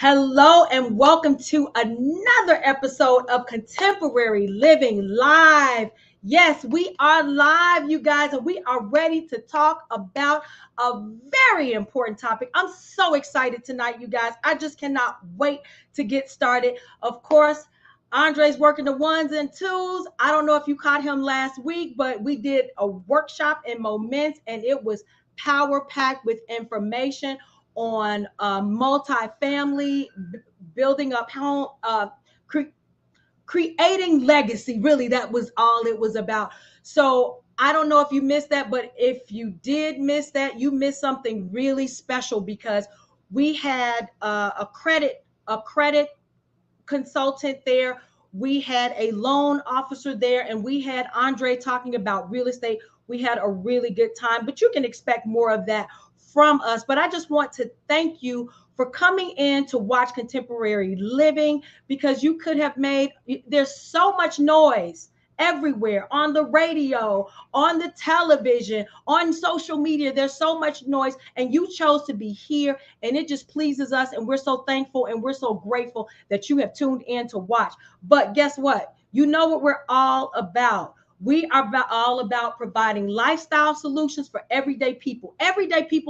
Hello and welcome to another episode of Contemporary Living Live. Yes, we are live, you guys, and we are ready to talk about a very important topic. I'm so excited tonight, you guys. I just cannot wait to get started. Of course, Andre's working the ones and twos. I don't know if you caught him last week, but we did a workshop in Moments, and it was power-packed with information on multifamily, building up home, creating legacy. Really, that was all it was about. So I don't know if you missed that, but if you did miss that, you missed something really special, because we had a credit consultant there. We had a loan officer there, and we had Andre talking about real estate. We had a really good time, but you can expect more of that from us. But I just want to thank you for coming in to watch Contemporary Living, because you could have there's so much noise everywhere, on the radio, on the television, on social media. There's so much noise, and you chose to be here, and it just pleases us, and we're so thankful and we're so grateful that you have tuned in to watch. But guess what? You know what we're all about. We are all about providing lifestyle solutions for everyday people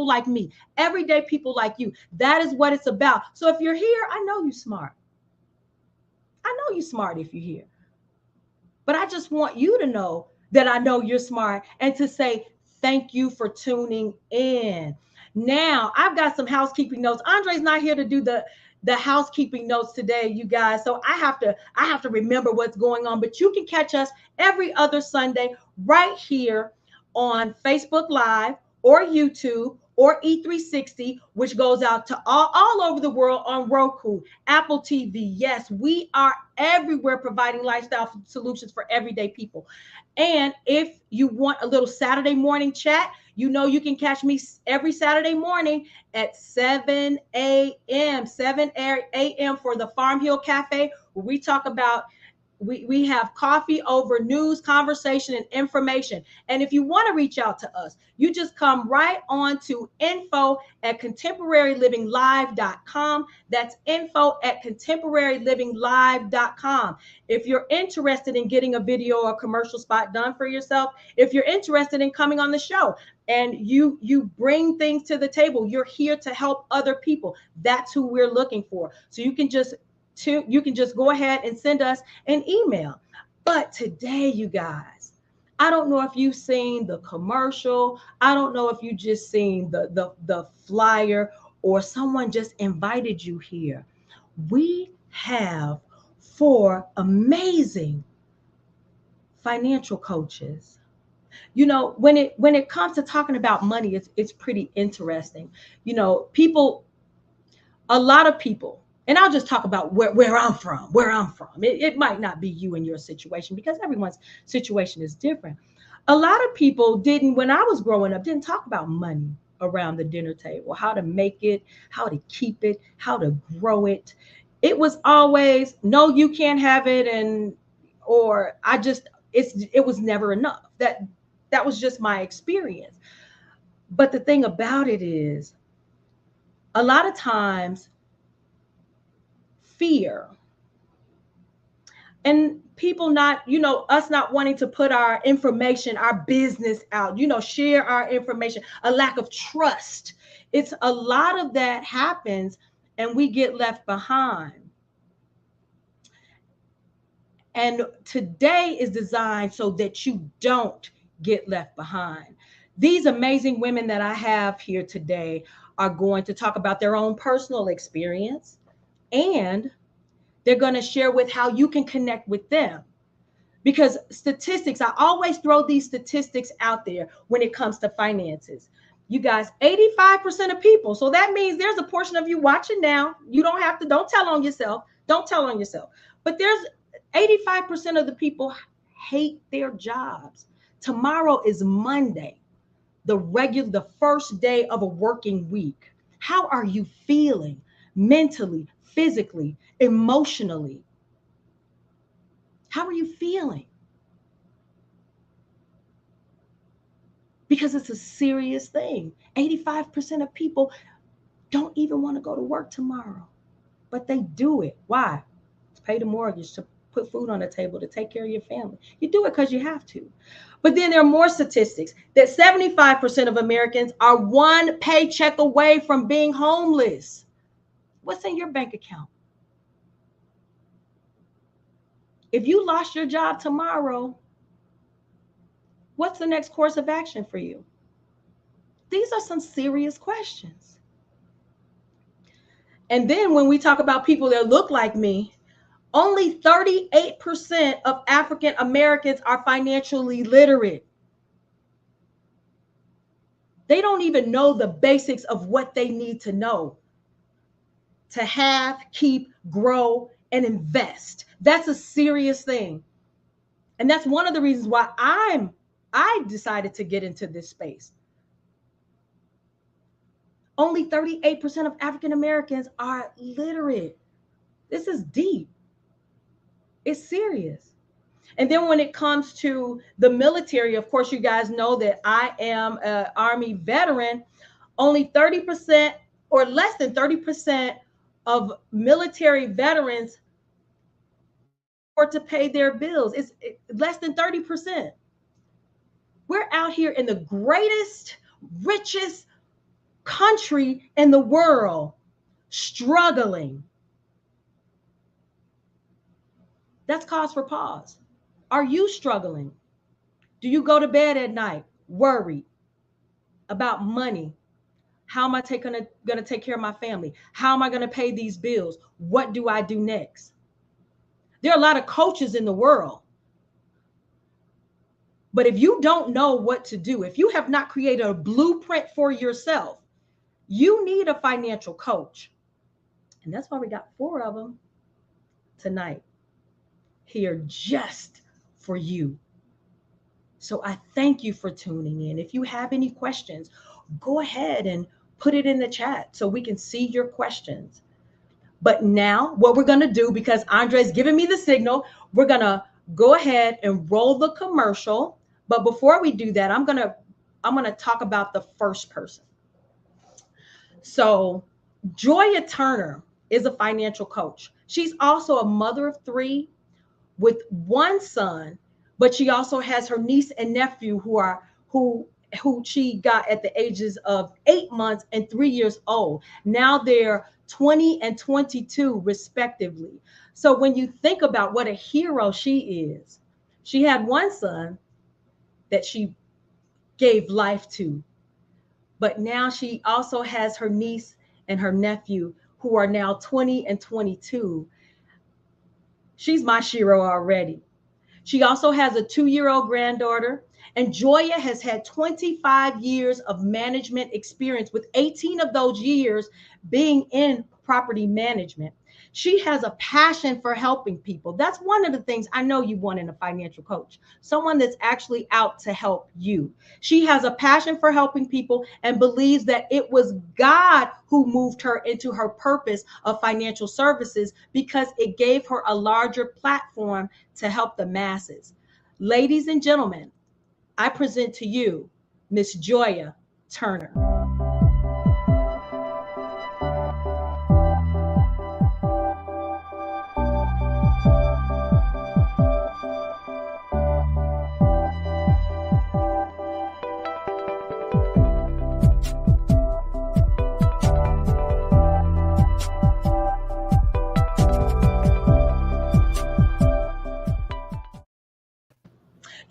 like me, everyday people like you. That is what it's about. So if you're here, I know you're smart. I know you're smart if you're here. But I just want you to know that I know you're smart, and to say thank you for tuning in. Now, I've got some housekeeping notes. Andre's not here to do the housekeeping notes today, you guys. So I have to remember what's going on. But you can catch us every other Sunday right here on Facebook Live or YouTube or E360, which goes out to all over the world on Roku, Apple TV. Yes, we are everywhere providing lifestyle solutions for everyday people. And if you want a little Saturday morning chat, you know you can catch me every Saturday morning at 7 a.m. for the Farm Hill Cafe, where we talk about We have coffee over news, conversation, and information. And if you want to reach out to us, you just come right on to info@contemporaryliving.live.com. That's info@contemporaryliving.live.com. If you're interested in getting a video or commercial spot done for yourself, if you're interested in coming on the show and you bring things to the table, you're here to help other people. That's who we're looking for. So you can just go ahead and send us an email. But today, you guys, I don't know if you've seen the commercial. I don't know if you just seen the flyer or someone just invited you here. We have 4 amazing financial coaches. You know, when it comes to talking about money, it's pretty interesting. You know, a lot of people, and I'll just talk about where I'm from, it might not be you and your situation because everyone's situation is different. A lot of people didn't, when I was growing up, didn't talk about money around the dinner table, how to make it, how to keep it, how to grow it. It was always, no, you can't have it. And, or it was never enough. That was just my experience. But the thing about it is, a lot of times fear and people not, us not wanting to put our information, our business out, share our information, a lack of trust. It's a lot of that happens and we get left behind. And today is designed so that you don't get left behind. These amazing women that I have here today are going to talk about their own personal experience, and they're going to share with how you can connect with them. Because statistics, I always throw these statistics out there when it comes to finances. You guys, 85% of people. So that means there's a portion of you watching now. You don't have to, don't tell on yourself. Don't tell on yourself. But there's 85% of the people hate their jobs. Tomorrow is Monday, the first day of a working week. How are you feeling mentally, physically, emotionally? How are you feeling? Because it's a serious thing. 85% of people don't even want to go to work tomorrow, but they do it. Why? To pay the mortgage, to put food on the table, to take care of your family. You do it because you have to. But then there are more statistics that 75% of Americans are one paycheck away from being homeless. What's in your bank account? If you lost your job tomorrow, what's the next course of action for you? These are some serious questions. And then when we talk about people that look like me, only 38% of African Americans are financially literate. They don't even know the basics of what they need to know to have, keep, grow, and invest. That's a serious thing. And that's one of the reasons why I decided to get into this space. Only 38% of African Americans are literate. This is deep. It's serious. And then when it comes to the military, of course, you guys know that I am an Army veteran. Only 30% or less than 30% of military veterans afford to pay their bills. It's less than 30%. We're out here in the greatest, richest country in the world, struggling. That's cause for pause. Are you struggling? Do you go to bed at night worried about money? How am I going to take care of my family? How am I going to pay these bills? What do I do next? There are a lot of coaches in the world. But if you don't know what to do, if you have not created a blueprint for yourself, you need a financial coach. And that's why we got 4 of them tonight here just for you. So I thank you for tuning in. If you have any questions, go ahead and put it in the chat so we can see your questions. But now what we're going to do, because Andre's giving me the signal, we're going to go ahead and roll the commercial. But before we do that, I'm going to talk about the first person. So Joya Turner is a financial coach. She's also a mother of three with one son, but she also has her niece and nephew who she got at the ages of 8 months and 3 years old. Now they're 20 and 22 respectively. So when you think about what a hero she is, she had one son that she gave life to, but now she also has her niece and her nephew who are now 20 and 22. She's my Shiro already. She also has a 2-year-old granddaughter. And Joya has had 25 years of management experience, with 18 of those years being in property management. She has a passion for helping people. That's one of the things I know you want in a financial coach, someone that's actually out to help you. She has a passion for helping people and believes that it was God who moved her into her purpose of financial services because it gave her a larger platform to help the masses. Ladies and gentlemen, I present to you Miss Joya Turner.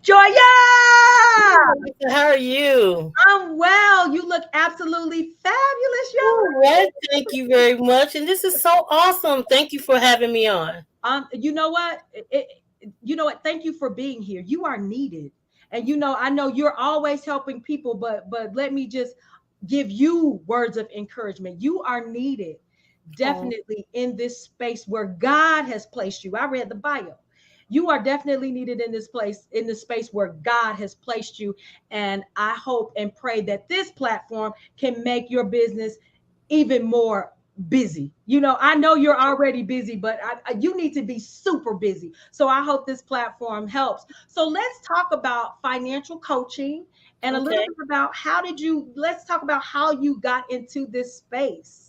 Joya! How are you? I'm well. You look absolutely fabulous, young All right, thank you very much. And this is so awesome. Thank you for having me on. You know what? You know what? Thank you for being here. You are needed. And I know you're always helping people, but let me just give you words of encouragement. You are needed Oh, definitely in this space where God has placed you. I read the bio. You are definitely needed in this place, in the space where God has placed you. And I hope and pray that this platform can make your business even more busy. I know you're already busy, but you need to be super busy. So I hope this platform helps. So let's talk about financial coaching and a little okay. bit about let's talk about how you got into this space.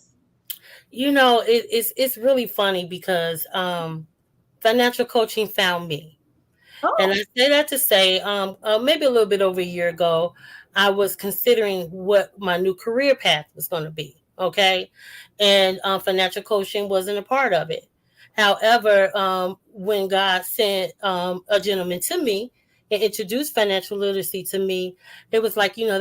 It's really funny because financial coaching found me. And I Oh, say that to say, maybe a little bit over a year ago, I was considering what my new career path was going to be. Okay. And financial coaching wasn't a part of it. However, when God sent a gentleman to me and introduced financial literacy to me, it was like, yeah.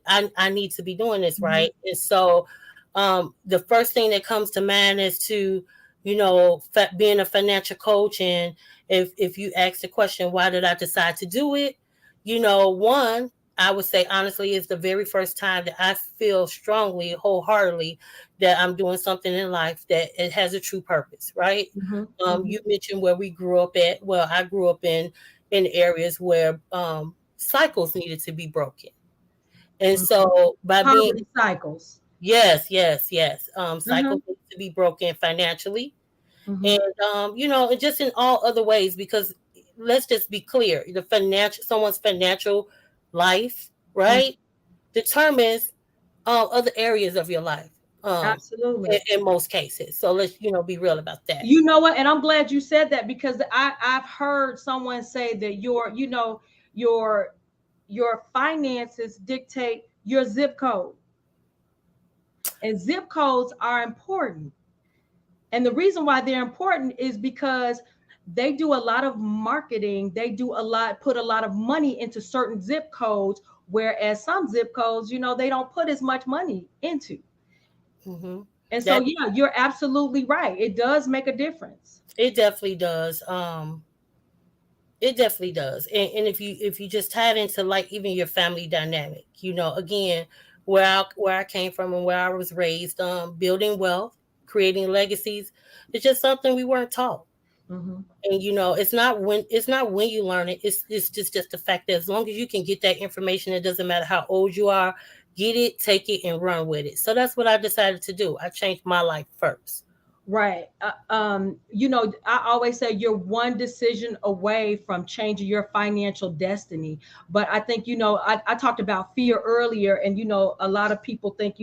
I need to be doing this, Mhm. right? And so the first thing that comes to mind is to, being a financial coach. And if you ask the question, why did I decide to do it? One, I would say honestly, is the very first time that I feel strongly, wholeheartedly, that I'm doing something in life that it has a true purpose, right? Mhm. Mhm. You mentioned where we grew up at. Well, I grew up in areas where cycles needed to be broken, and Mhm. so by being Poverty cycles. yes, yes, yes, Mhm. cycles need to be broken financially, and Mhm. and just in all other ways, because let's just be clear, the financial someone's financial life, Mhm. right, determines other areas of your life, um Absolutely. in most cases. So let's be real about that. You know what? And I'm glad you said that, because I've heard someone say that your your finances dictate your zip code, and zip codes are important. And the reason why they're important is because they do a lot of marketing. They put a lot of money into certain zip codes, whereas some zip codes, they don't put as much money into. Hmm. And so, That yeah, you're absolutely right. It does make a difference. it definitely does. It definitely does. And if you just tie it into like even your family dynamic, again, where I came from and where I was raised, building wealth, creating legacies, it's just something we weren't taught. Mhm. And it's not when you learn it. It's just the fact that as long as you can get that information, it doesn't matter how old you are. get it, take it, and run with it. So that's what I decided to do. I changed my life first. Right. I always say you're one decision away from changing your financial destiny. But I think, I talked about fear earlier, and, a lot of people think,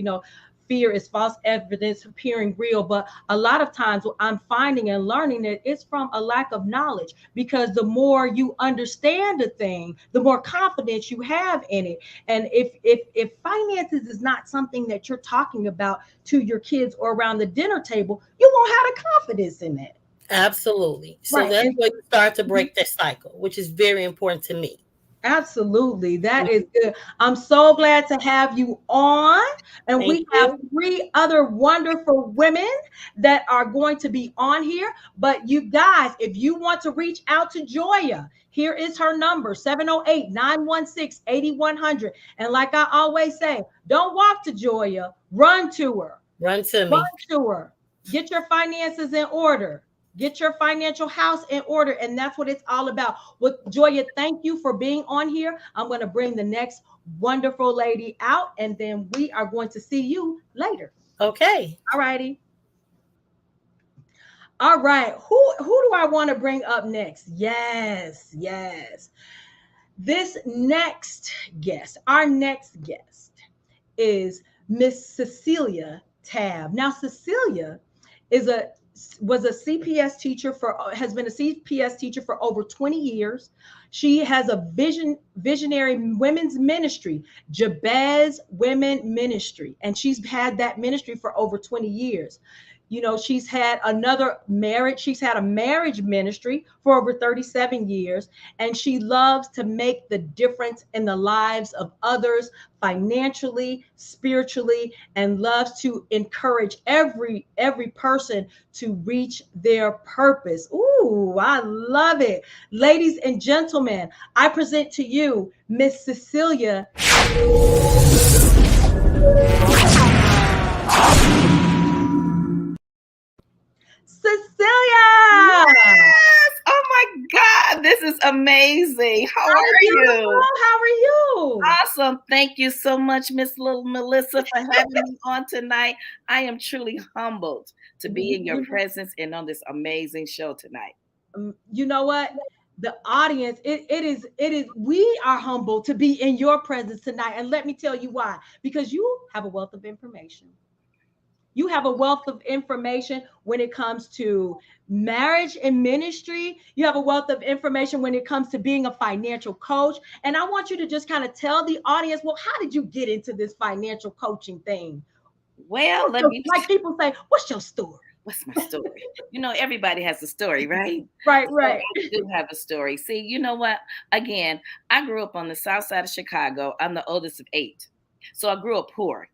fear is false evidence appearing real. But a lot of times what I'm finding and learning that it's from a lack of knowledge, because the more you understand a thing, the more confidence you have in it. And if finances is not something that you're talking about to your kids or around the dinner table, you won't have the confidence in it. Absolutely. So Right. that's And where you start to mhm, break that cycle, which is very important to me. absolutely, that is good. I'm so glad to have you on. And Thank we have you. three other wonderful women that are going to be on here. But you guys, if you want to reach out to Joya, here is her number: 708-916-8100. And like I always say, don't walk to Joya, run to her. Run to Run me. to her. Get your finances in order. Get your financial house in order. And that's what it's all about. With Joya, thank you for being on here. I'm going to bring the next wonderful lady out, and then we are going to see you later. Okay. All righty. All right. Who do I want to bring up next? Yes, yes. This next guest, our next guest, is Miss Cecilia Tab. Now, Cecilia is a was a CPS teacher for has been a CPS teacher for over 20 years. She has a visionary women's ministry, Jabez Women Ministry, and she's had that ministry for over 20 years. She's had she's had a marriage ministry for over 37 years, and she loves to make the difference in the lives of others financially, spiritually, and loves to encourage every person to reach their purpose. Ooh, I love it. Ladies and gentlemen, I present to you Miss Cecilia. Cecilia! Yes! Oh my God, this is amazing. How I'm are beautiful. you? How are you? Awesome. Thank you so much, Miss Little Melissa, for having me on tonight. I am truly humbled to be in your You, presence and on this amazing show tonight. you know what? The audience, we are humbled to be in your presence tonight. And let me tell you why. Because you have a wealth of information. You have a wealth of information when it comes to marriage and ministry. You have a wealth of information when it comes to being a financial coach. And I want you to just kind of tell the audience, well, how did you get into this financial coaching thing? Well, let me, Like people say, what's your story? what's my story? Everybody has a story, right? Right, So right. I do have a story. See, you know what? Again, I grew up on the south side of Chicago. I'm the oldest of 8. So I grew up poor.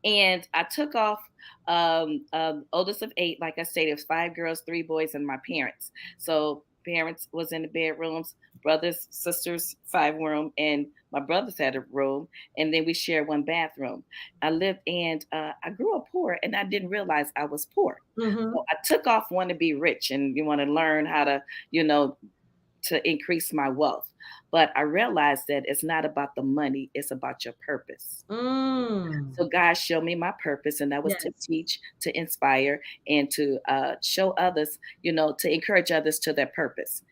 And I took off oldest of 8. Like I said, it was 5 girls, 3 boys, and my parents. So parents was in the bedrooms, brothers, sisters, 5 room, and my brothers had a room, and then we shared one bathroom. I lived and I grew up poor, and I didn't realize I was poor. Mm-hmm. So I took off want to be rich, and you want to learn how to, to increase my wealth. But I realized that it's not about the money, it's about your purpose. Mm. So God showed me my purpose, and that was to Yes. teach, to inspire, and to show others, to encourage others to their purpose.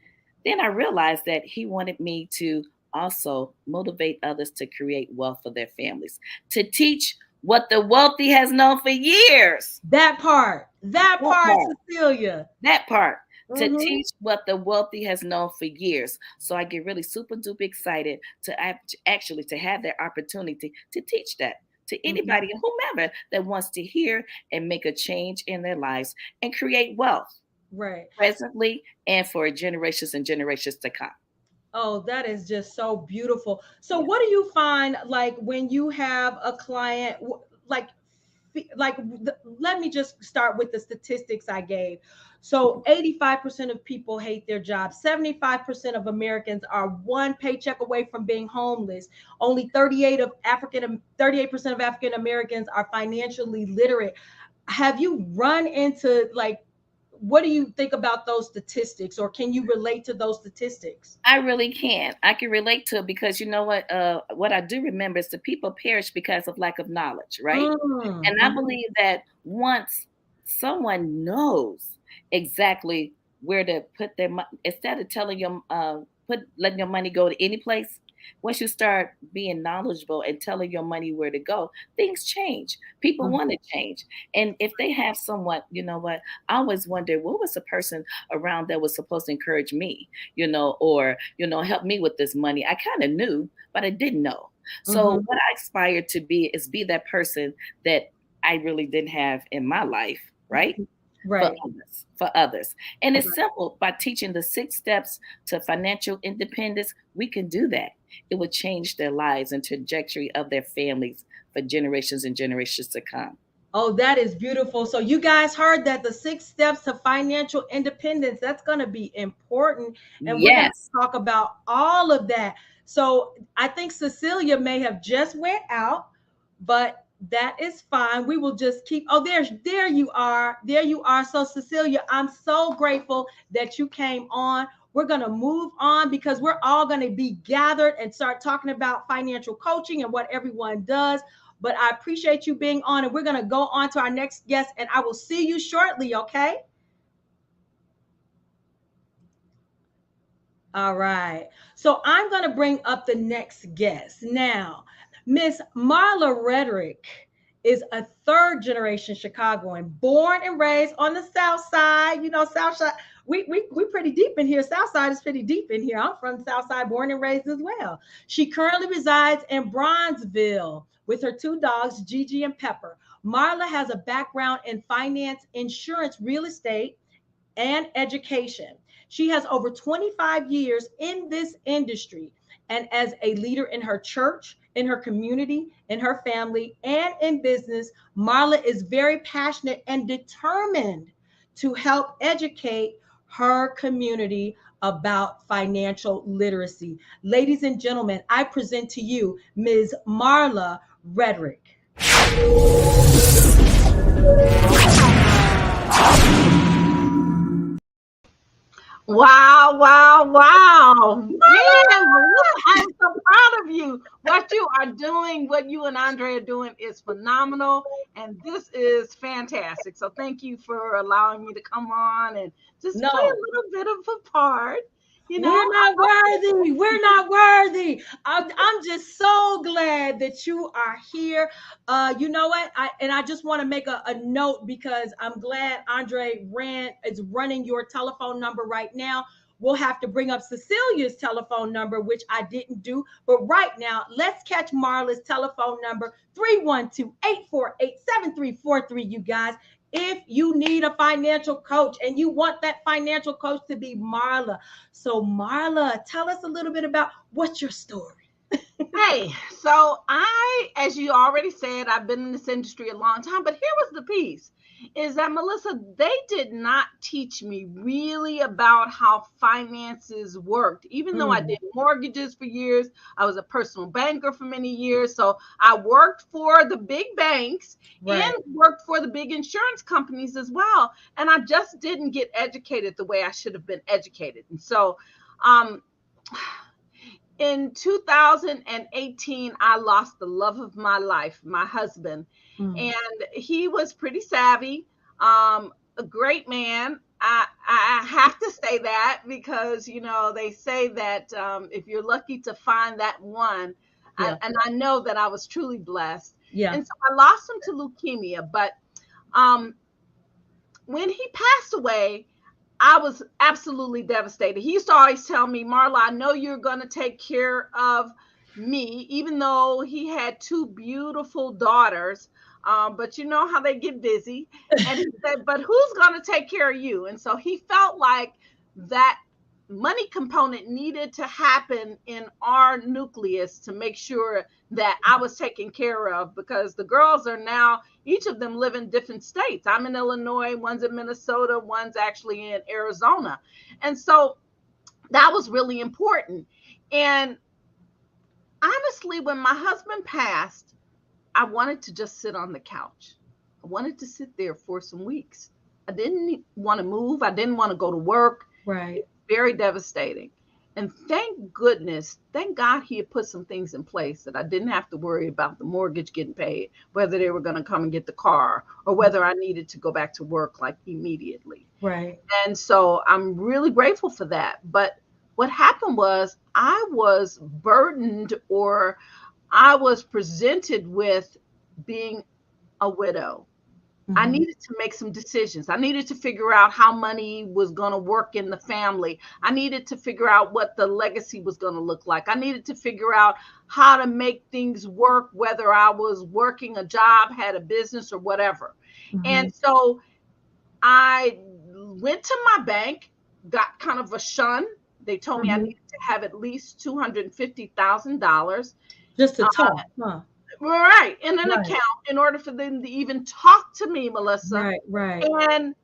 Then I realized that He wanted me to also motivate others to create wealth for their families, to teach what the wealthy has known for years. That That part, part. Cecilia. That part. To Mm-hmm. teach what the wealthy has known for years. So I get really super duper excited to actually to have that opportunity to teach that to Mm-hmm. anybody and whomever that wants to hear and make a change in their lives and create wealth Right. presently and for generations and generations to come. Oh, that is just so beautiful. So, Yeah. what do you find like when you have a client, like, let me just start with the statistics I gave. So, 85% of people hate their jobs. 75% of Americans are one paycheck away from being homeless. Only 38% of African Americans are financially literate. Have you run into like what do you think about those statistics, or can you relate to those statistics? I really can. I can relate to it because you know what I do remember is the people perish because of lack of knowledge, right? And I Mhm, believe that once someone knows exactly where to put their money, instead of telling your letting your money go to any place, once you start being knowledgeable and telling your money where to go, things change. People mhm, want to change, and if they have someone, you know what? I always wonder what was the person around that was supposed to encourage me, or help me with this money. I kind of knew, but I didn't know. So mhm, what I aspire to be is be that person that I really didn't have in my life, right? For right. others, for others. And it's Right. simple. By teaching the 6 steps to financial independence, we can do that. It would change their lives and trajectory of their families for generations and generations to come. Oh, that is beautiful. So you guys heard that, the 6 steps to financial independence, that's going to be important. And we're going Yes. to talk about all of that. So I think Cecilia may have just went out, but that is fine. We will just keep, oh, there you are. There you are. So Cecilia, I'm so grateful that you came on. We're going to move on because we're all going to be gathered and start talking about financial coaching and what everyone does. But I appreciate you being on, and we're going to go on to our next guest, and I will see you shortly, okay? All right. So I'm going to bring up the next guest. Now, Miss Marla Redrick is a third generation Chicagoan, born and raised on the South Side. South Side. We pretty deep in here. South Side is pretty deep in here. I'm from the South Side, born and raised as well. She currently resides in Bronzeville with her two dogs, Gigi and Pepper. Marla has a background in finance, insurance, real estate, and education. She has over 25 years in this industry, and as a leader in her church, in her community, in her family, and in business, Marla is very passionate and determined to help educate her community about financial literacy. Ladies and gentlemen, I present to you Ms. Marla Redrick. Wow, wow, wow. Man, Melissa, I'm so proud of you. What you are doing, what you and Andre are doing is phenomenal. And this is fantastic. So thank you for allowing me to come on and just play a No, little bit of a part. You know, we're not worthy. We're not worthy. I'm just so glad that you are here. You know what? I just want to make a note because I'm glad Andre is running your telephone number right now. We'll have to bring up Cecilia's telephone number, which I didn't do. But right now, let's catch Marla's telephone number, 312-848-7343, you guys. If you need a financial coach and you want that financial coach to be Marla. So, Marla, tell us a little bit about what's your story. hey, so as you already said, I've been in this industry a long time, but here was the piece is that Melissa, they did not teach me really about how finances worked, even though I Mm, did mortgages for years. I was a personal banker for many years. So I worked for the big banks and right. worked for the big insurance companies as well. And I just didn't get educated the way I should have been educated. And so, um, in 2018, I lost the love of my life, my husband, Mm, and he was pretty savvy, a great man. I have to say that because they say that if you're lucky to find that one, yeah. and I know that I was truly blessed. Yeah. And so I lost him to leukemia, but um, when he passed away, I was absolutely devastated. He used to always tell me, Marla, I know you're going to take care of me, even though he had two beautiful daughters. But you know how they get busy. And he said, but who's going to take care of you? And so he felt like that money component needed to happen in our nucleus to make sure that I was taken care of, because the girls are now, each of them live in different states. I'm in Illinois, one's in Minnesota, one's actually in Arizona. And so that was really important. And honestly, when my husband passed, I wanted to just sit on the couch. I wanted to sit there for some weeks. I didn't want to move. I didn't want to go to work. Right. Very devastating. And thank goodness, thank God he had put some things in place that I didn't have to worry about the mortgage getting paid, whether they were going to come and get the car or whether I needed to go back to work like immediately. Right. And so I'm really grateful for that. But what happened was I was burdened, or I was presented with being a widow. I needed to make some decisions. I needed to figure out how money was going to work in the family. I needed to figure out what the legacy was going to look like. I needed to figure out how to make things work, whether I was working a job, had a business, or whatever. And so I went to my bank, got kind of a shun. They told me I needed to have at least $250,000. Just to talk, huh? Right, in an account in order for them to even talk to me, Melissa. Right, right. And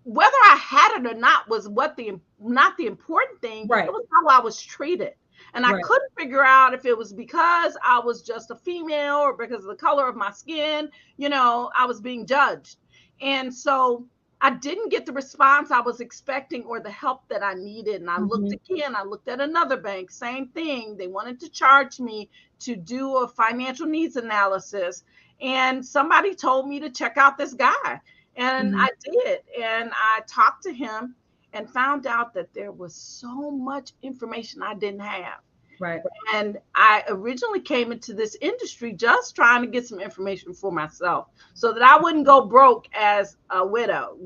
whether I had it or not was not the important thing. Right. It was how I was treated. And I couldn't figure out if it was because I was just a female or because of the color of my skin. I was being judged. And so I didn't get the response I was expecting or the help that I needed. And I looked again, I looked at another bank, same thing. They wanted to charge me to do a financial needs analysis. And somebody told me to check out this guy. And I did. And I talked to him and found out that there was so much information I didn't have. Right. And I originally came into this industry just trying to get some information for myself so that I wouldn't go broke as a widow,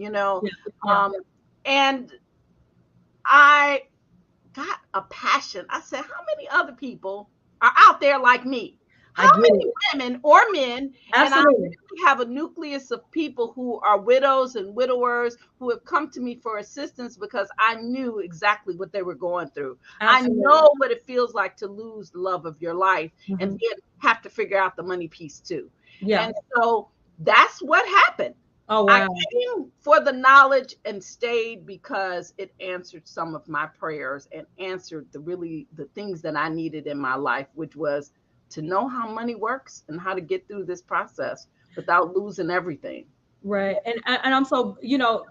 and I got a passion. I said, how many other people are out there like me? How many women or men? Absolutely. And I really have a nucleus of people who are widows and widowers who have come to me for assistance because I knew exactly what they were going through. Absolutely. I know what it feels like to lose the love of your life and then have to figure out the money piece too. Yeah. And so that's what happened. Oh, wow. I came for the knowledge and stayed because it answered some of my prayers and answered the things that I needed in my life, which was to know how money works and how to get through this process without losing everything. Right. And I'm so,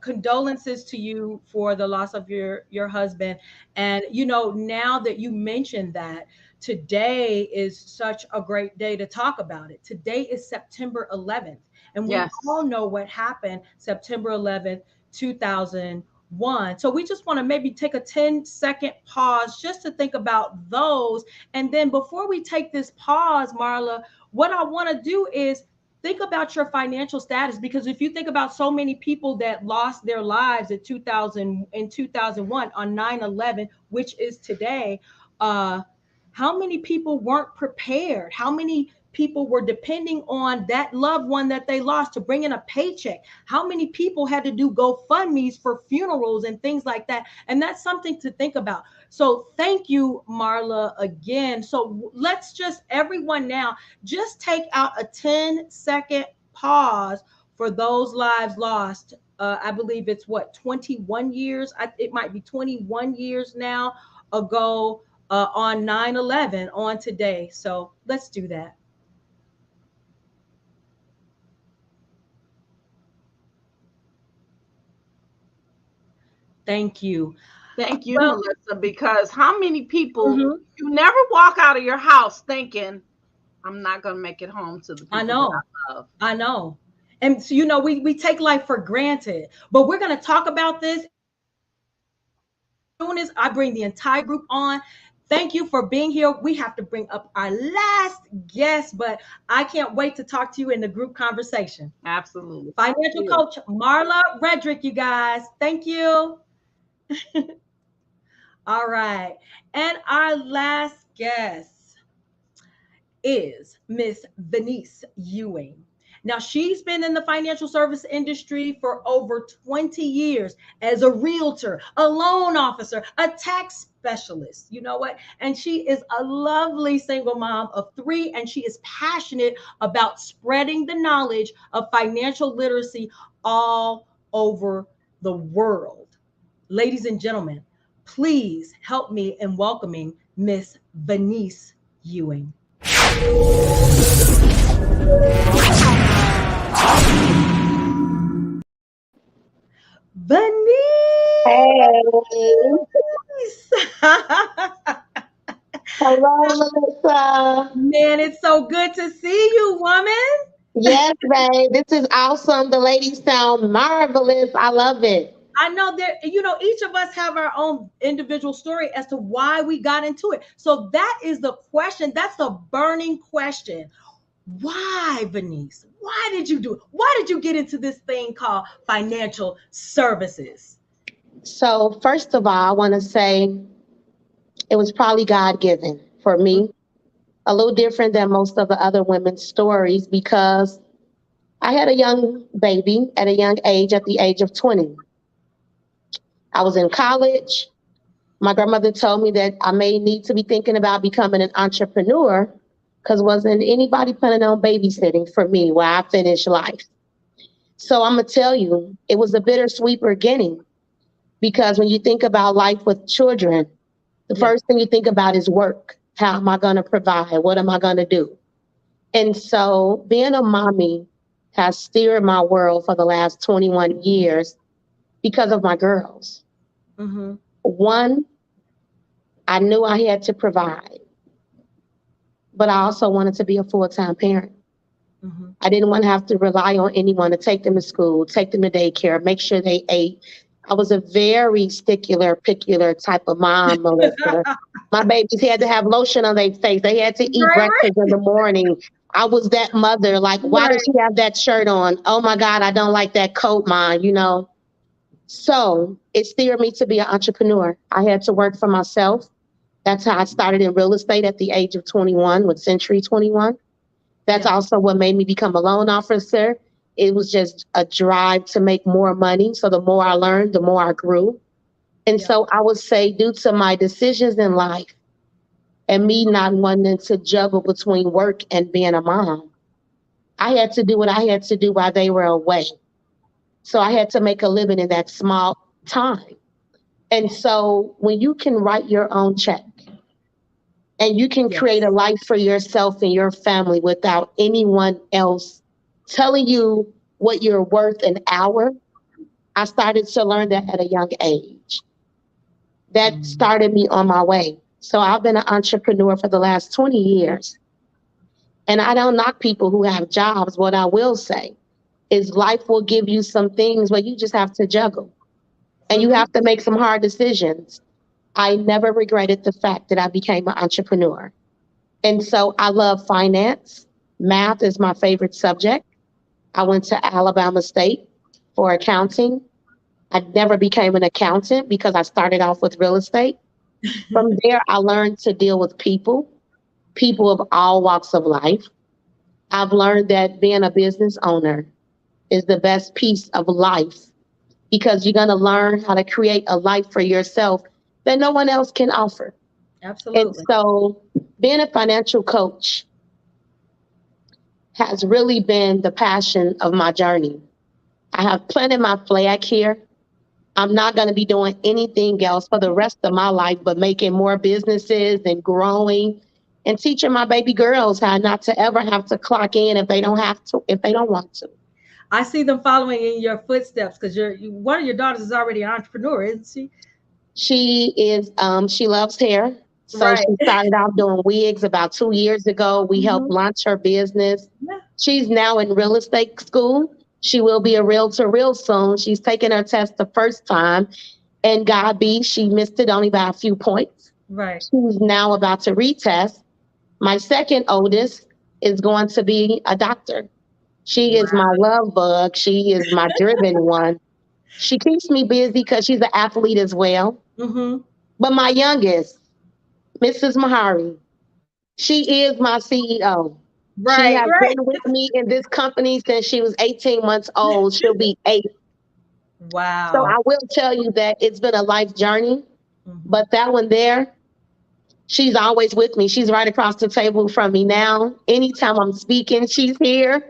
condolences to you for the loss of your husband. And, now that you mentioned that, today is such a great day to talk about it. Today is September 11th. And we all know what happened September 11th, 2001. So we just want to maybe take a 10-second pause just to think about those. And then before we take this pause, Marla, what I want to do is think about your financial status, because if you think about so many people that lost their lives in 2001 on 9/11, which is today, how many people weren't prepared? How many people were depending on that loved one that they lost to bring in a paycheck? How many people had to do GoFundMe's for funerals and things like that? And that's something to think about. So thank you, Marla, again. So let's just, everyone now, just take out a 10-second pause for those lives lost. I believe it's 21 years. It might be 21 years now ago on 9/11 on today. So let's do that. Thank you. Thank you, Melissa, because how many people, you never walk out of your house thinking, I'm not going to make it home to the people that I love. I know. And so, we take life for granted, but we're going to talk about this as soon as I bring the entire group on. Thank you for being here. We have to bring up our last guest, but I can't wait to talk to you in the group conversation. Absolutely. Financial coach Marla Redrick, you guys. Thank you. All right. And our last guest is Miss Venice Ewing. Now, she's been in the financial service industry for over 20 years as a realtor, a loan officer, a tax specialist. You know what? And she is a lovely single mom of 3, and she is passionate about spreading the knowledge of financial literacy all over the world. Ladies and gentlemen, please help me in welcoming Miss Venice Ewing. Hey, hello, Melissa. Man, it's so good to see you, woman. Yes, babe, this is awesome. The ladies sound marvelous. I love it. I know that, each of us have our own individual story as to why we got into it. So that is the question. That's the burning question. Why, Venice? Why did you do it? Why did you get into this thing called financial services? So, first of all, I want to say it was probably God given for me, a little different than most of the other women's stories because I had a young baby at a young age, at the age of 20. I was in college. My grandmother told me that I may need to be thinking about becoming an entrepreneur because wasn't anybody planning on babysitting for me while I finished life. So I'm gonna tell you, it was a bittersweet beginning because when you think about life with children, the Yeah. first thing you think about is work. How am I gonna provide? What am I gonna do? And so being a mommy has steered my world for the last 21 years because of my girls. Mm-hmm. One, I knew I had to provide, but I also wanted to be a full time parent. Mm-hmm. I didn't want to have to rely on anyone to take them to school, take them to daycare, make sure they ate. I was a very stickler, picular type of mom, Melissa. My babies had to have lotion on their face. They had to eat Right, breakfast in the morning. I was that mother. Like, why does right, she have that shirt on? Oh my God, I don't like that coat, mom. So it steered me to be an entrepreneur. I had to work for myself. That's how I started in real estate at the age of 21 with Century 21. That's yeah, also what made me become a loan officer. It was just a drive to make more money. So the more I learned, the more I grew. And yeah, so I would say, due to my decisions in life and me not wanting to juggle between work and being a mom, I had to do what I had to do while they were away. So I had to make a living in that small time. And so when you can write your own check and you can create yes, a life for yourself and your family without anyone else telling you what you're worth an hour, I started to learn that at a young age. That mm, started me on my way. So I've been an entrepreneur for the last 20 years. And I don't knock people who have jobs. What I will say is life will give you some things where you just have to juggle and you mm-hmm. have to make some hard decisions. I never regretted the fact that I became an entrepreneur. And so I love finance. Math is my favorite subject. I went to Alabama State for accounting. I never became an accountant because I started off with real estate. From there, I learned to deal with people, people of all walks of life. I've learned that being a business owner is the best piece of life because you're going to learn how to create a life for yourself that no one else can offer. And Absolutely. so, being a financial coach has really been the passion of my journey. I have planted my flag here. I'm not going to be doing anything else for the rest of my life but making more businesses and growing and teaching my baby girls how not to ever have to clock in if they don't have to, if they don't want to. I see them following in your footsteps because one of your daughters is already an entrepreneur, isn't she? She loves hair. So Right. she started off doing wigs about 2 years ago. We helped Hmm. launch her business. Yeah. She's now in real estate school. She will be a realtor real soon. She's taking her test the first time. And God be, she missed it only by a few points. Right. She's now about to retest. My second oldest is going to be a doctor. She is my Wow. love bug. She is my driven one. She keeps me busy because she's an athlete as well. Hmm. But my youngest, Mrs. Mahari, she is my CEO. She Right. has Right. been with me in this company since she was 18 months old. She'll be 8. So Wow. I will tell you that it's been a life journey, Hmm. but that one there, she's always with me. She's right across the table from me now. Anytime I'm speaking, she's here.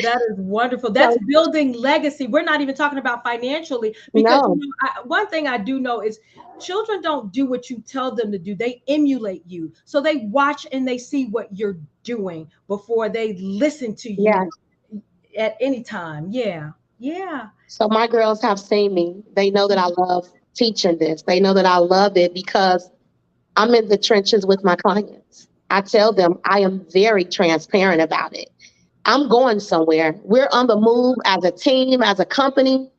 That is wonderful. That's So, building legacy. We're not even talking about financially because no, one thing I do know is children don't do what you tell them to do. They emulate you. So they watch and they see what you're doing before they listen to yeah. you at any time. Yeah. Yeah. So my girls have seen me. They know that I love teaching this. They know that I love it because I'm in the trenches with my clients. I tell them I am very transparent about it. I'm going somewhere. We're on the move as a team, as a company.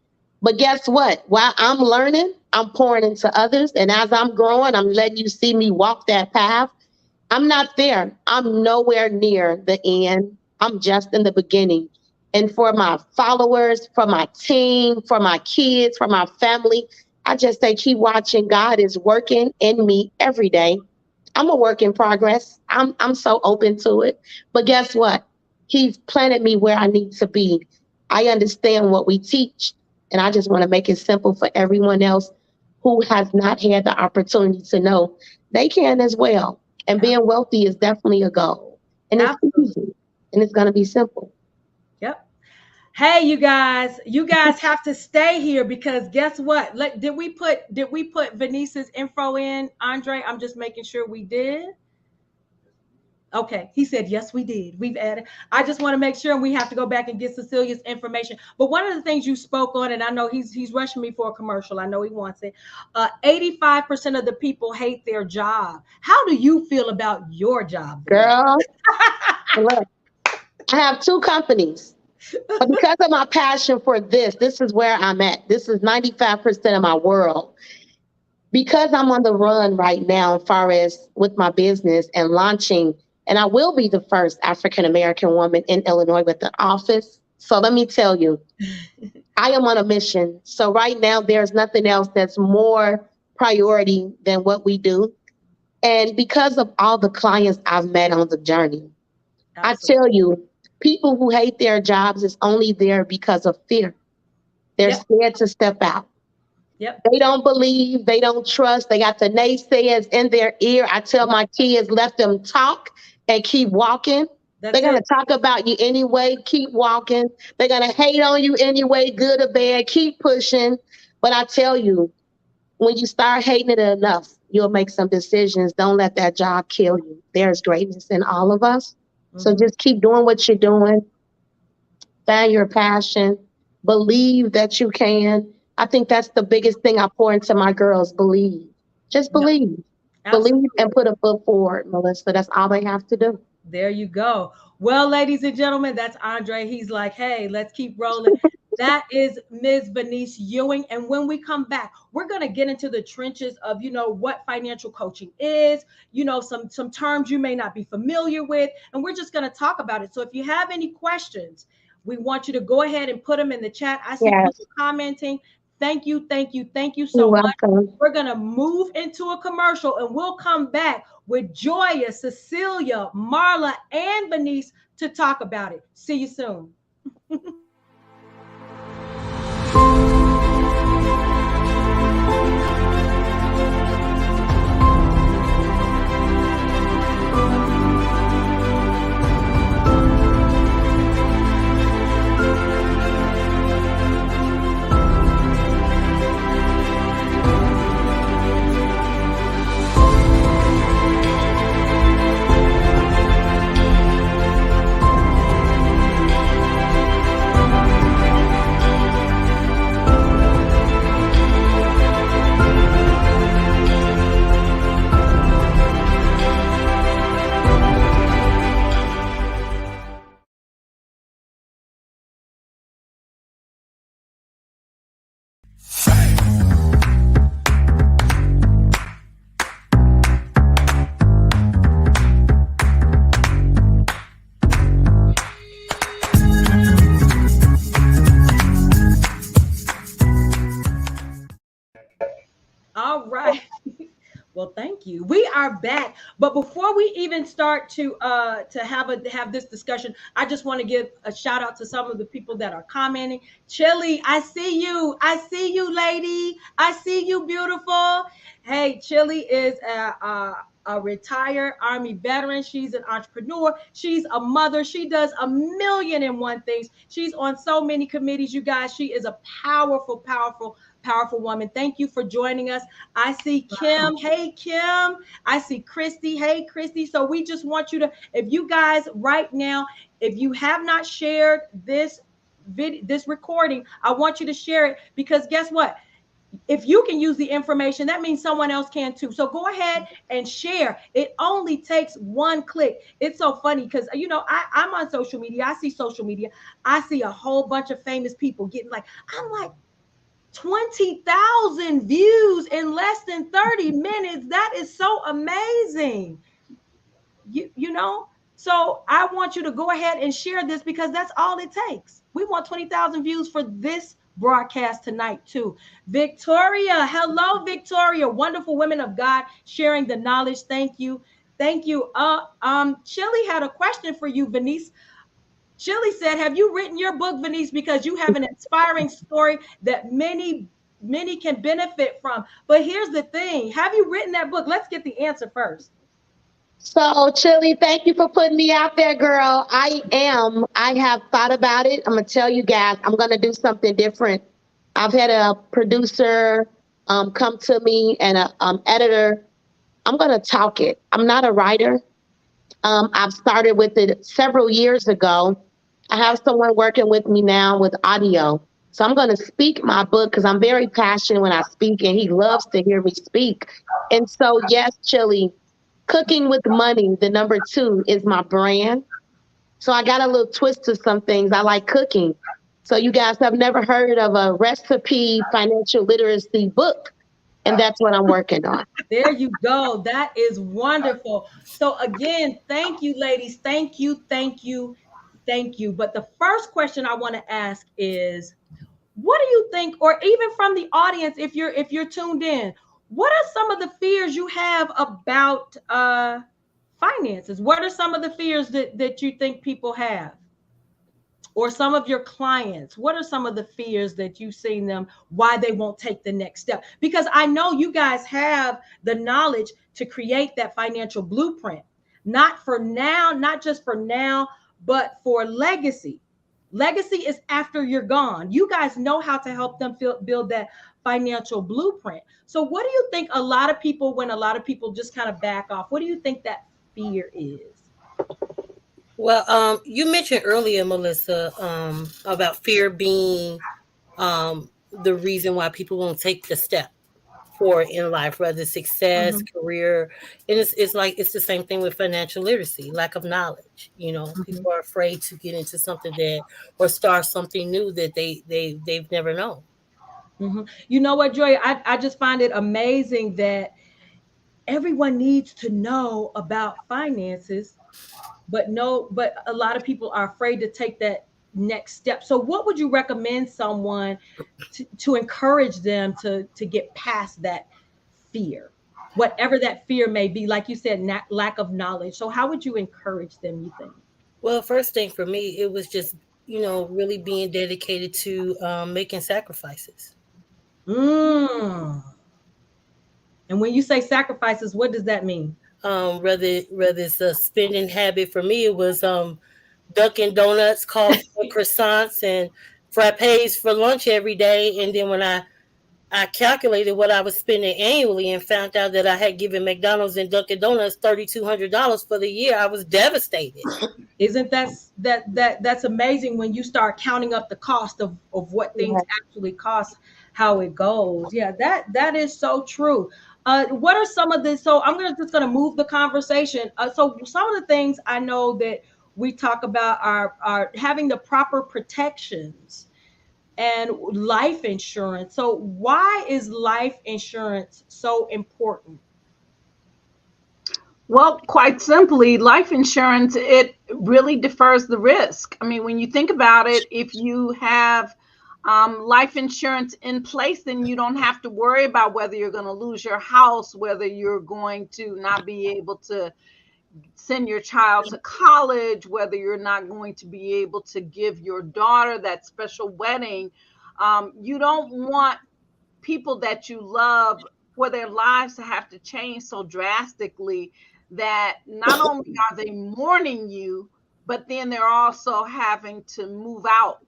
But guess what? While I'm learning, I'm pouring into others. And as I'm growing, I'm letting you see me walk that path. I'm not there. I'm nowhere near the end. I'm just in the beginning. And for my followers, for my team, for my kids, for my family, I just say keep watching. God is working in me every day. I'm a work in progress. I'm so open to it. But guess what? He's planted me where I need to be. I understand what we teach. And I just want to make it simple for everyone else who has not had the opportunity to know they can as well. And being wealthy is definitely a goal. And it's Absolutely. easy and it's going to be simple. Yep. Hey, you guys have to stay here because guess what? Did we put Venice's info in, Andre? I'm just making sure we did. Okay, he said yes, we did. We've added. I just want to make sure, and we have to go back and get Cecilia's information. But one of the things you spoke on, and I know he's rushing me for a commercial. I know he wants it. 85% of the people hate their job. How do you feel about your job, Venice? Girl, look, I have two companies. But because of my passion for this is where I'm at. This is 95% of my world. Because I'm on the run right now, as far as with my business and launching, and I will be the first African American woman in Illinois with an office. So let me tell you, I am on a mission. So right now, there's nothing else that's more priority than what we do. And because of all the clients I've met on the journey, I Absolutely. tell you, people who hate their jobs is only there because of fear. They're Yep. scared to step out. Yep. They don't believe, they don't trust. They got the naysayers in their ear. I tell my kids, let them talk and keep walking. They're That's going to it. talk about you anyway. Keep walking. They're going to hate on you anyway, good or bad. Keep pushing. But I tell you, when you start hating it enough, you'll make some decisions. Don't let that job kill you. There's greatness in all of us. So Hmm. just keep doing what you're doing. Find your passion. Believe that you can. I think that's the biggest thing I pour into my girls. Believe. Just Yep. believe. Believe and Absolutely. put a foot forward, Melissa. That's all they have to do. There you go. Well, ladies and gentlemen, that's Andre. He's like, hey, let's keep rolling. That is Ms. Venice Ewing. And when we come back, we're going to get into the trenches of, what financial coaching is, some terms you may not be familiar with, and we're just going to talk about it. So if you have any questions, we want you to go ahead and put them in the chat. I see people Yes. commenting. Thank you, thank you, thank you You're so much. welcome. We're going to move into a commercial and we'll come back with Joya, Cecilia, Marla, and Venice to talk about it. See you soon. All right. Well, thank you. We are back, but before we even start to have this discussion, I just want to give a shout out to some of the people that are commenting. Chili, I see you. I see you, lady. I see you, beautiful. Hey, Chili is a retired Army veteran. She's an entrepreneur. She's a mother. She does a million and one things. She's on so many committees, you guys. She is a powerful, powerful, powerful woman. Thank you for joining us. I see Kim. Hey, Kim. I see Christy. Hey, Christy. So we just want you to, if you guys right now, if you have not shared this this recording, I want you to share it, because guess what? If you can use the information, that means someone else can too. So go ahead and share. It only takes one click. It's so funny because, I'm on social media. I see social media. I see a whole bunch of famous people getting I'm like, 20,000 views in less than 30 minutes. That is so amazing. You know? So I want you to go ahead and share this, because that's all it takes. We want 20,000 views for this broadcast tonight too. Victoria, hello, Victoria. Wonderful women of God sharing the knowledge. Thank you. Thank you. Chili had a question for you, Venice. Chili said, have you written your book, Venice? Because you have an inspiring story that many can benefit from. But here's the thing. Have you written that book? Let's get the answer first. So, Chili, thank you for putting me out there, girl. I have thought about it. I'm going to tell you guys, I'm going to do something different. I've had a producer come to me and a editor. I'm going to talk it. I'm not a writer. I've started with it several years ago. I have someone working with me now with audio. So I'm going to speak my book because I'm very passionate when I speak, and he loves to hear me speak. And so, yes, Chili, Cooking with Money, the number 2, is my brand. So I got a little twist to some things. I like cooking. So you guys have never heard of a recipe financial literacy book. And that's what I'm working on. There you go. That is wonderful. So again, thank you, ladies. Thank you, thank you, thank you. But the first question I want to ask is, what do you think, or even from the audience, if you're tuned in, what are some of the fears you have about finances? What are some of the fears that you think people have? Or some of your clients, what are some of the fears that you've seen them, why they won't take the next step? Because I know you guys have the knowledge to create that financial blueprint, not for now, not just for now, but for legacy. Legacy is after you're gone. You guys know how to help them build that financial blueprint. So what do you think when a lot of people just kind of back off, what do you think that fear is? Well, you mentioned earlier, Melissa, about fear being the reason why people won't take the step forward in life, whether success, career. And it's the same thing with financial literacy, lack of knowledge. People are afraid to get into something or start something new that they've never known. You know what, Joy? I just find it amazing that everyone needs to know about finances, but a lot of people are afraid to take that next step. So what would you recommend someone to encourage them to get past that fear, whatever that fear may be? Like you said, lack of knowledge. So how would you encourage them, you think? Well, first thing for me, it was just, really being dedicated to making sacrifices. And when you say sacrifices, what does that mean? Whether it's a spending habit, for me, it was Dunkin' Donuts, coffee, croissants, and frappes for lunch every day. And then when I calculated what I was spending annually and found out that I had given McDonald's and Dunkin' Donuts $3,200 for the year, I was devastated. Isn't that's amazing when you start counting up the cost of what things actually cost, how it goes. Yeah, that is so true. What are some of the, so I'm just gonna move the conversation. So some of the things I know that we talk about are having the proper protections and life insurance. So why is life insurance so important? Well, quite simply, life insurance, it really defers the risk. I mean, when you think about it, if you have life insurance in place, then you don't have to worry about whether you're going to lose your house, whether you're going to not be able to send your child to college, whether you're not going to be able to give your daughter that special wedding. You don't want people that you love for their lives to have to change so drastically that not only are they mourning you, but then they're also having to move out.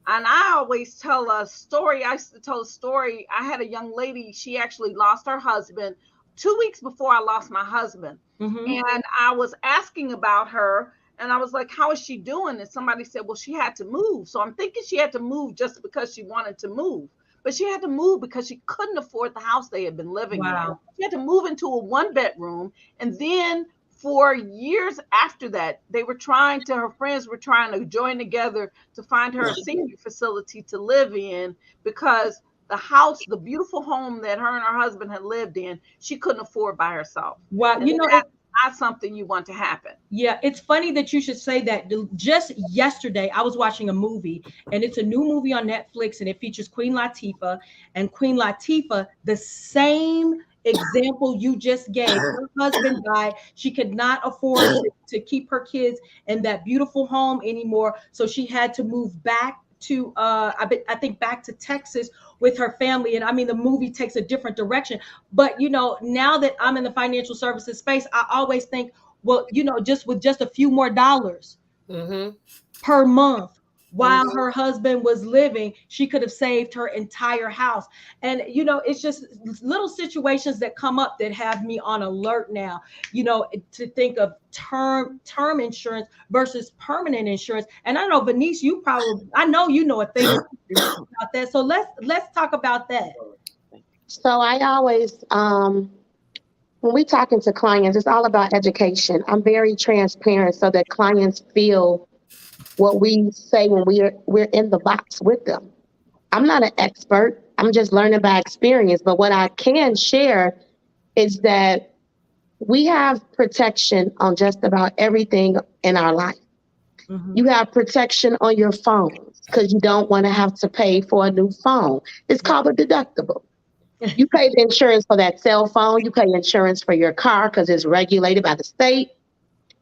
And I always tell a story. I used to tell a story. I had a young lady, she actually lost her husband 2 weeks before I lost my husband. And I was asking about her, And I was like, how is she doing? And somebody said, well, she had to move. So I'm thinking she had to move just because she wanted to move. But she had to move because she couldn't afford the house they had been living in. Wow. She had to move into a 1-bedroom. And then for years after that, her friends were trying to join together to find her a senior facility to live in, because the house, the beautiful home that her and her husband had lived in, she couldn't afford by herself. Wow. And that's not something you want to happen. Yeah, it's funny that you should say that. Just yesterday, I was watching a movie, and it's a new movie on Netflix, and it features Queen Latifah. And Queen Latifah, the same example you just gave. Her husband died. She could not afford to keep her kids in that beautiful home anymore. So she had to move back to I think back to Texas with her family. And I mean, the movie takes a different direction. But now that I'm in the financial services space, I always think, well, just with just a few more dollars per month while her husband was living, she could have saved her entire house. And it's just little situations that come up that have me on alert now, to think of term insurance versus permanent insurance. And I know, Venice, I know a thing about that. So let's talk about that. So I always, when we talking to clients, it's all about education. I'm very transparent so that clients feel what we say when we're in the box with them. I'm not an expert. I'm just learning by experience. But what I can share is that we have protection on just about everything in our life. You have protection on your phones because you don't want to have to pay for a new phone. It's called a deductible. You pay the insurance for that cell phone. You pay insurance for your car because it's regulated by the state.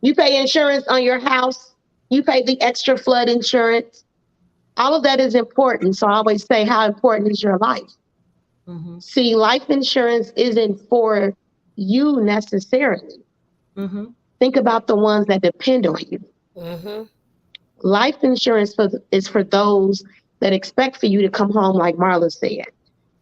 You pay insurance on your house. You pay the extra flood insurance. All of that is important. So I always say, how important is your life? See, life insurance isn't for you necessarily. Think about the ones that depend on you. Life insurance is for those that expect for you to come home, like Marla said.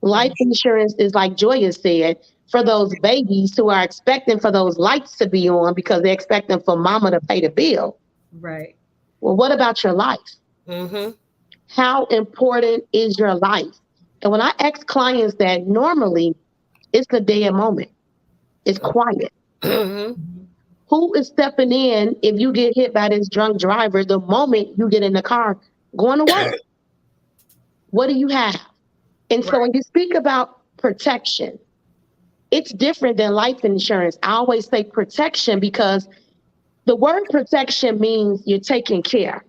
Life insurance is, like Joya said, for those babies who are expecting for those lights to be on because they're expecting for mama to pay the bill. Right. Well, what about your life? How important is your life? And when I ask clients that, normally it's the dead moment. It's quiet. Who is stepping in if you get hit by this drunk driver the moment you get in the car going to work? What do you have? And so when you speak about protection, it's different than life insurance. I always say protection because the word protection means you're taking care.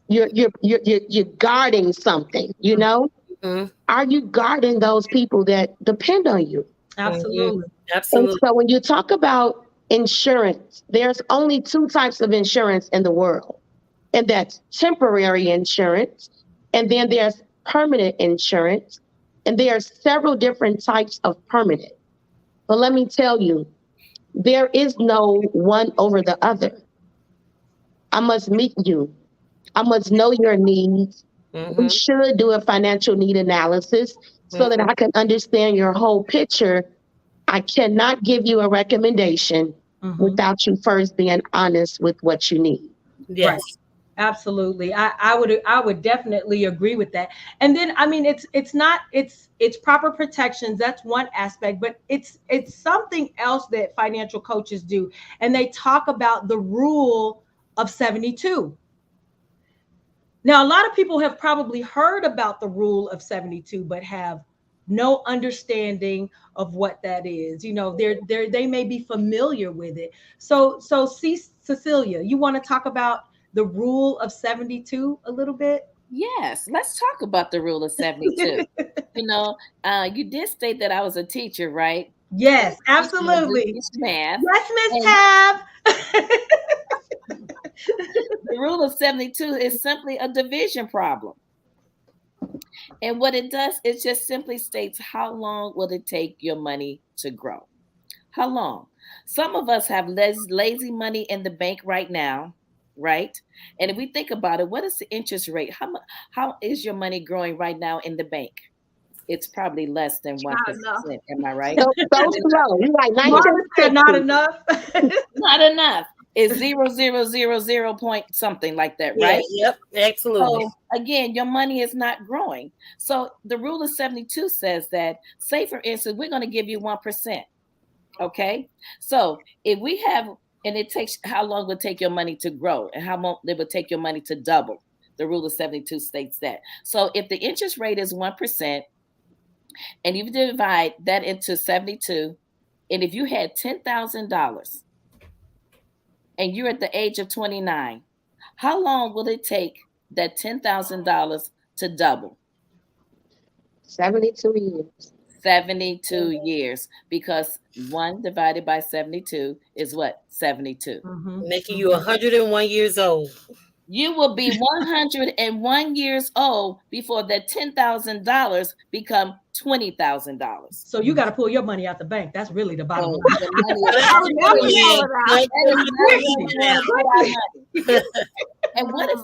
You're guarding something, Are you guarding those people that depend on you? Absolutely. And so when you talk about insurance, there's only 2 types of insurance in the world. And that's temporary insurance. And then there's permanent insurance. And there are several different types of permanent. But let me tell you, there is no one over the other. I must meet you. I must know your needs. We should do a financial need analysis so that I can understand your whole picture. I cannot give you a recommendation without you first being honest with what you need. Yes. Right. Absolutely. I would definitely agree with that. And then, I mean, it's proper protections. That's one aspect, but it's something else that financial coaches do. And they talk about the rule of 72. Now, a lot of people have probably heard about the rule of 72, but have no understanding of what that is. They may be familiar with it. So Cecilia, you want to talk about the rule of 72 a little bit? Yes, let's talk about the rule of 72. You did state that I was a teacher, right? Yes, absolutely. Math. Yes, Miss Tab. The rule of 72 is simply a division problem. And what it does, it just simply states how long will it take your money to grow? How long? Some of us have lazy money in the bank right now, right? And if we think about it, what is the interest rate? How is your money growing right now in the bank? It's probably less than 1%. Am I right? So slow. You're like Not enough. Not enough. is 0.000 point something like that, Yeah, right? yep, absolutely. So again, your money is not growing. So the rule of 72 says that, say for instance, we're going to give you 1%. Okay. So if we have, and it takes, how long would it take your money to grow and how long it would take your money to double? The rule of 72 states that. So if the interest rate is 1% and you divide that into 72, and if you had $10,000 and you're at the age of 29, how long will it take that $10,000 to double? 72 years. 72 years, because 1 divided by 72 is what? 72. Making you 101 years old. You will be 101 years old before that $10,000 become $20,000. So you got to pull your money out the bank. That's really the bottom line. The money and what if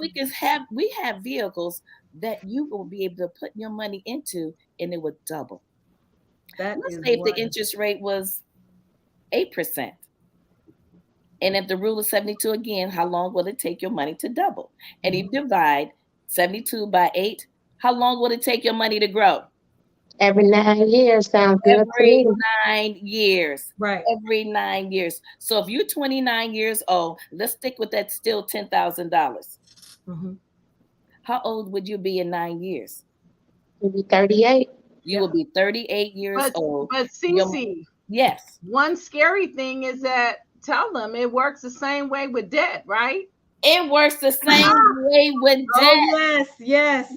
we have vehicles that you will be able to put your money into and it would double? Let's say if the interest rate was 8%. And if the rule of 72 again, how long will it take your money to double? And you divide 72 by 8, how long will it take your money to grow? Every 9 years sounds good to Every me. 9 years. Right. Every 9 years. So if you're 29 years old, let's stick with that still $10,000. How old would you be in 9 years? You'll be 38. You will be 38 years old. But Cece, yes. One scary thing is that, tell them it works the same way with debt, right? It works the same way with debt. Oh, yes.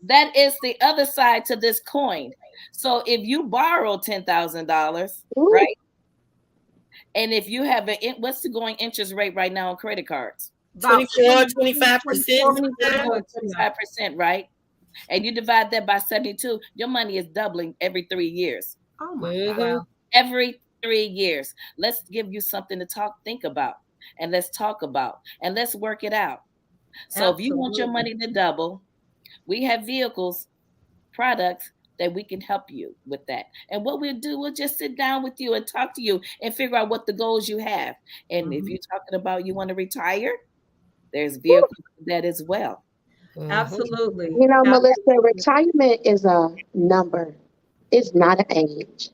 That is the other side to this coin. So if you borrow $10,000, right? And if you have what's the going interest rate right now on credit cards? 24, 25%. 25%, right? And you divide that by 72, your money is doubling every 3 years. Oh my God. Every 3 years. Let's give you something to think about, and let's talk about, and let's work it out. So if you want your money to double, we have vehicles, products that we can help you with that. And what we'll do, we'll just sit down with you and talk to you and figure out what the goals you have. And if you're talking about you want to retire, there's vehicles for that as well. Absolutely. You know, Melissa, retirement is a number. It's not an age.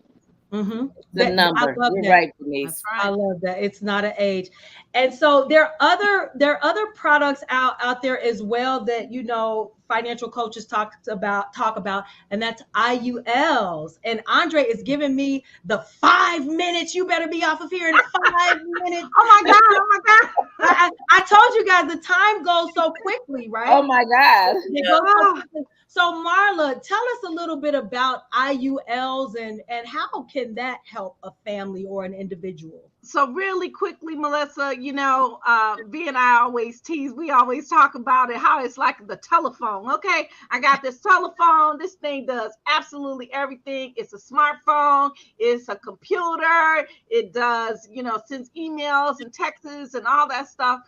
The number. I love You're that. right, Denise. I love that. It's not an age. And so there are other products out there as well that, you know, financial coaches talk about, and that's IULs. And Andre is giving me the 5 minutes. You better be off of here in 5 minutes. Oh my God. I told you guys the time goes so quickly, right? Oh my God. It goes so quickly. So Marla, tell us a little bit about IULs and how can that help a family or an individual? So really quickly, Melissa, you know, V and I always tease, we always talk about it, how it's like the telephone. Okay, I got this telephone. This thing does absolutely everything. It's a smartphone. It's a computer. It does, you know, sends emails and texts and all that stuff.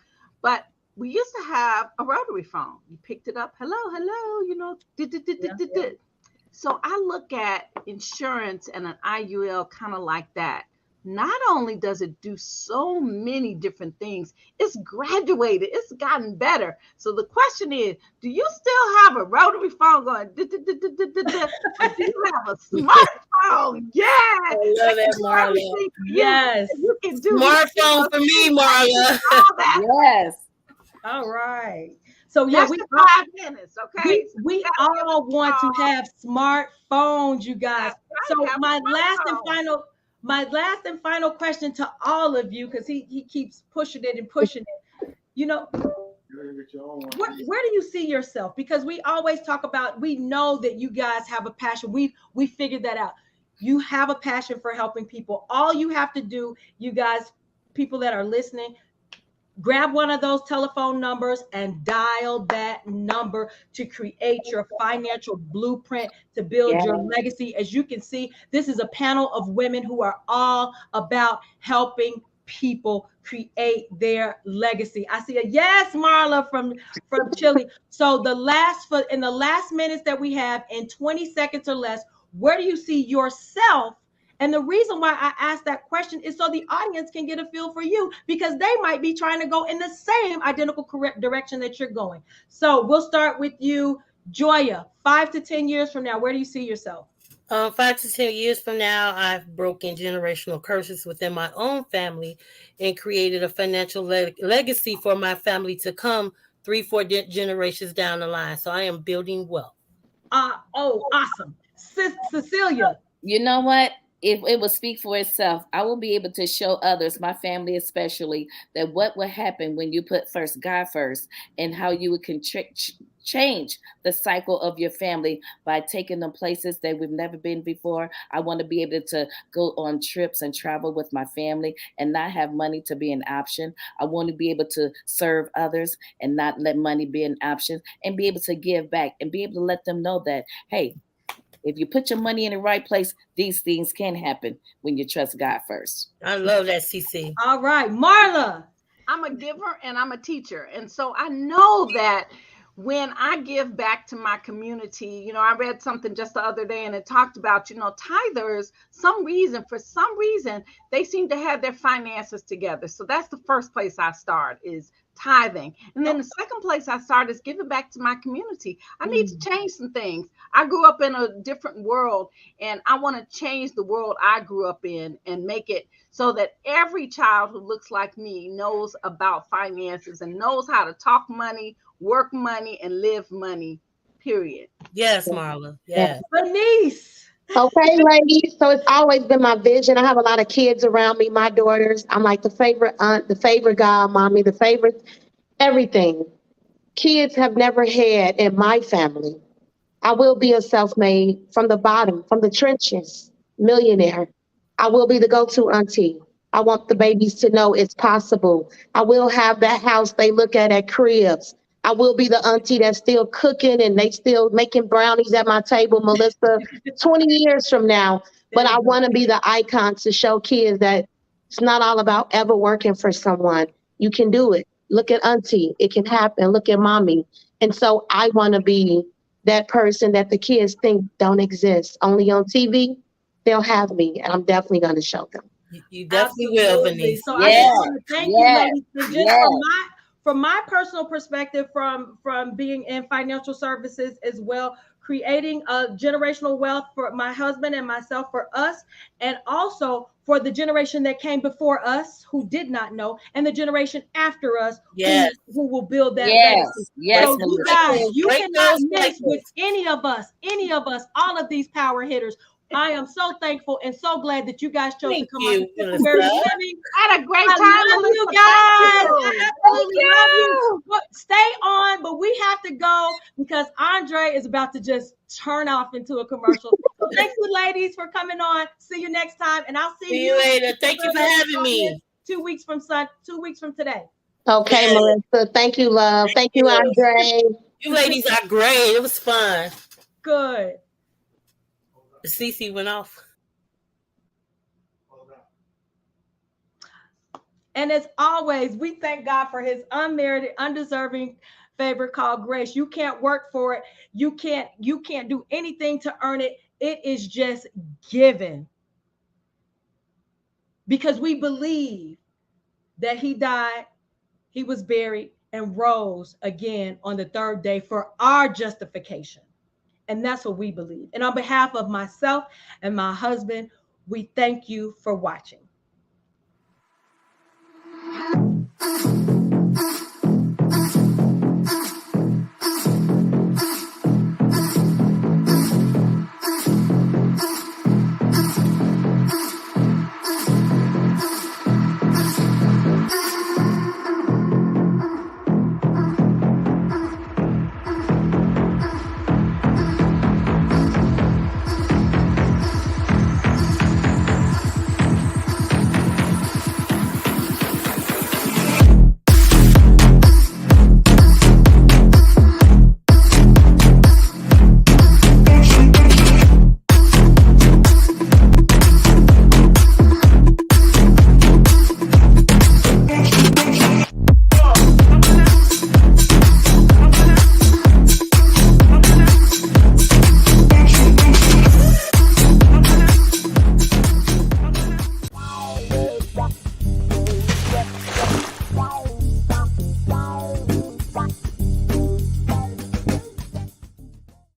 But we used to have a rotary phone. You picked it up, hello, you know. So I look at insurance and an IUL kind of like that. Not only does it do so many different things, it's graduated, it's gotten better. So the question is, do you still have a rotary phone going? Or do you have a smartphone? Yeah. I love that, Marla. Yes. You can do smartphone for me, Marla. Yes. All right. So yeah, that's we 5 minutes, okay? We all want to have smartphones, you guys. So my last and final question to all of you, because he keeps pushing it. You know, where do you see yourself? Because we always talk about, we know that you guys have a passion. We figured that out. You have a passion for helping people. All you have to do, you guys, people that are listening, grab one of those telephone numbers and dial that number to create your financial blueprint to build your legacy. As you can see, this is a panel of women who are all about helping people create their legacy. I see a yes, Marla from Chile. So in the last minutes that we have, in 20 seconds or less, where do you see yourself And the reason why I asked that question is so the audience can get a feel for you, because they might be trying to go in the same identical correct direction that you're going. So we'll start with you, Joya. 5 to 10 years from now, where do you see yourself? 5 to 10 years from now, I've broken generational curses within my own family and created a financial legacy for my family to come 3, 4 generations down the line. So I am building wealth. Oh, awesome. Cecilia. You know what? If it will speak for itself, I will be able to show others, my family especially, that what will happen when you put first God first, and how you would change the cycle of your family by taking them places that we've never been before. I want to be able to go on trips and travel with my family and not have money to be an option. I want to be able to serve others and not let money be an option, and be able to give back and be able to let them know that, hey, if you put your money in the right place, these things can happen when you trust God first. I love that, CC. All right, Marla. I'm a giver and I'm a teacher. And so I know that when I give back to my community, I read something just the other day and it talked about, tithers, for some reason, they seem to have their finances together. So that's the first place I start, is tithing. And then the second place I start is giving back to my community. I need to change some things. I grew up in a different world, and I want to change the world I grew up in and make it so that every child who looks like me knows about finances and knows how to talk money, work money, and live money, period. Yes, Marla. Yes. Bernice. Okay, ladies. So it's always been my vision. I have a lot of kids around me, my daughters. I'm like the favorite aunt, the favorite godmommy, the favorite everything. Kids have never had in my family. I will be a self-made from the bottom, from the trenches, millionaire. I will be the go-to auntie. I want the babies to know it's possible. I will have that house they look at cribs. I will be the auntie that's still cooking and they still making brownies at my table, Melissa, 20 years from now. But I want to be the icon to show kids that it's not all about ever working for someone. You can do it. Look at auntie. It can happen. Look at mommy. And so I want to be that person that the kids think don't exist. Only on TV, they'll have me. And I'm definitely going to show them. You definitely will, Bernice. So I just want to thank you, ladies. And just from my personal perspective, from being in financial services as well, creating a generational wealth for my husband and myself, for us, and also for the generation that came before us who did not know, and the generation after us who will build that legacy. So you guys, you cannot miss with any of us, all of these power hitters. I am so thankful and so glad that you guys chose to come on. I had a great time. I love you guys. I absolutely love you. Look, stay on, but we have to go because Andre is about to just turn off into a commercial. So thank you, ladies, for coming on. See you next time, and I'll see you later. Thank you for having me. 2 weeks from today. Okay, Melissa. Thank you, love. Thank you, Andre. You ladies are great. It was fun. Good. CC went off. And as always, we thank God for his unmerited, undeserving favor called grace. You can't work for it. You can't do anything to earn it. It is just given. Because we believe that he died, he was buried, and rose again on the third day for our justification. And that's what we believe. And on behalf of myself and my husband, we thank you for watching.